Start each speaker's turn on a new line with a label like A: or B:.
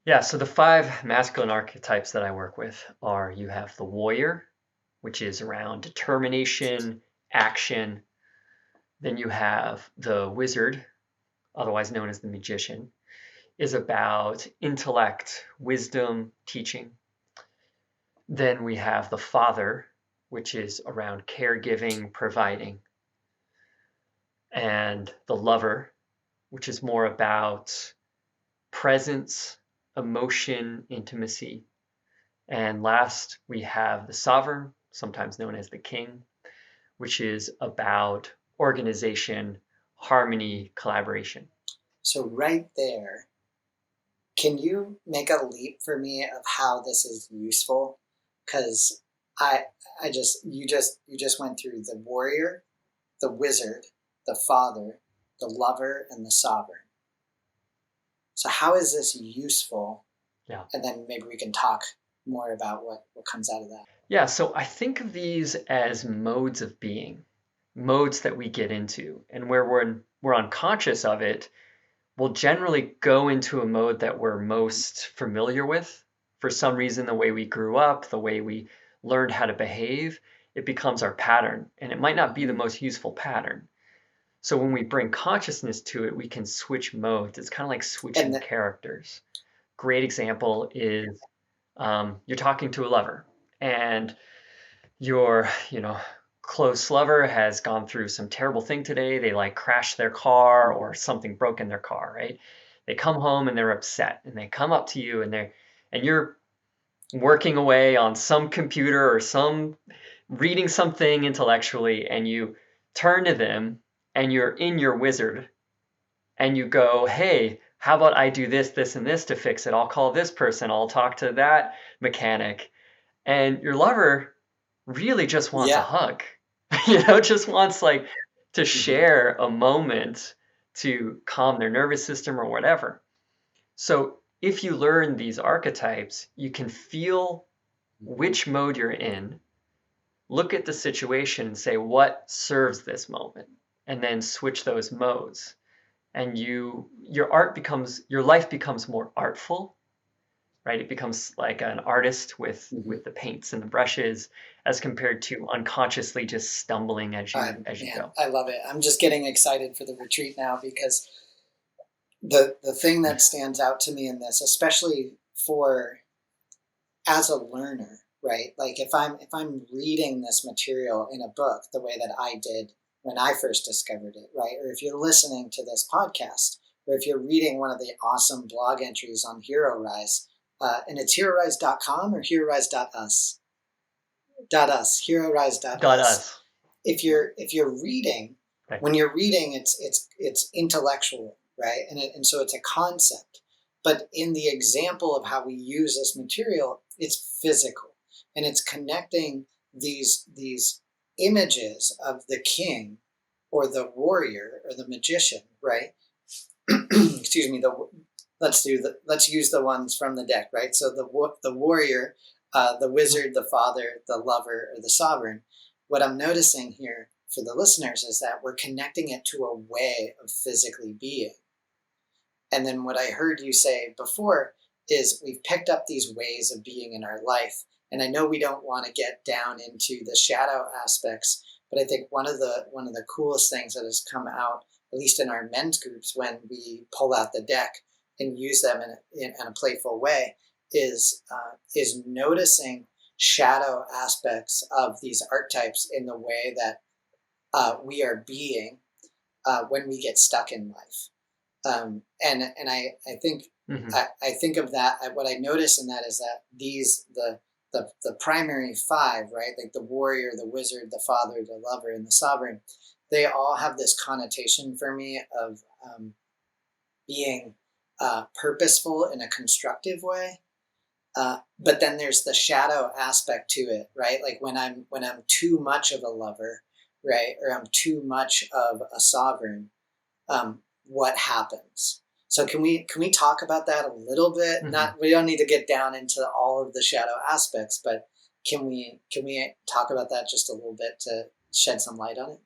A: Yeah, so the five masculine archetypes that I work with are you have the warrior, which is around determination, action. Then you have the wizard, otherwise known as the magician, is about intellect, wisdom, teaching. Then we have the father, which is around caregiving, providing. And the lover, which is more about presence, emotion, intimacy. And last, we have the sovereign, sometimes known as the king, which is about organization, harmony, collaboration.
B: So right there, can you make a leap for me of how this is useful? Because I I just you just went through the warrior, the wizard, the father, the lover, and the sovereign. So how is this useful?
A: Yeah.
B: And then maybe we can talk more about what comes out of that.
A: Yeah, so I think of these as modes of being, modes that we get into, and where we're unconscious of it, we'll generally go into a mode that we're most familiar with. For some reason, the way we grew up, the way we learned how to behave, it becomes our pattern, and it might not be the most useful pattern. So when we bring consciousness to it, we can switch modes. It's kind of like switching characters. Great example is you're talking to a lover, and your, close lover has gone through some terrible thing today. They like crashed their car or something broke in their car, right? They come home and they're upset and they come up to you and you're working away on some computer or some reading something intellectually and you turn to them and you're in your wizard and you go, "Hey, how about I do this, this, and this to fix it? I'll call this person, I'll talk to that mechanic." And your lover really just wants a hug, just wants like to share a moment to calm their nervous system or whatever. So if you learn these archetypes, you can feel which mode you're in, look at the situation and say, what serves this moment? And then switch those modes. And your life becomes more artful, right? It becomes like an artist with the paints and the brushes, as compared to unconsciously just stumbling as you go.
B: I love it. I'm just getting excited for the retreat now because the thing that stands out to me in this, especially for as a learner, right? Like if I'm reading this material in a book the way that I did when I first discovered it, right? Or if you're listening to this podcast, or if you're reading one of the awesome blog entries on Hero Rise, and it's herorise.com or herorise.us. Herorise.us. If you're reading,
A: Right.
B: When you're reading, it's intellectual, right? And so it's a concept. But in the example of how we use this material, it's physical, and it's connecting these images of the king or the warrior or the magician, right? Excuse me. Let's use the ones from the deck, right? So the warrior, the wizard, the father, the lover, or the sovereign. What I'm noticing here for the listeners is that we're connecting it to a way of physically being. And then what I heard you say before is we've picked up these ways of being in our life. And I know we don't want to get down into the shadow aspects, but I think one of the coolest things that has come out, at least in our men's groups, when we pull out the deck and use them in a playful way, is noticing shadow aspects of these archetypes in the way that we are being when we get stuck in life. And I think I think of that. What I notice in that is that the primary five, right? Like the warrior, the wizard, the father, the lover, and the sovereign, they all have this connotation for me of being purposeful in a constructive way. But then there's the shadow aspect to it, right? Like when I'm too much of a lover, right, or I'm too much of a sovereign, what happens? So can we talk about that a little bit? Not, we don't need to get down into all of the shadow aspects, but can we talk about that just a little bit to shed some light on it?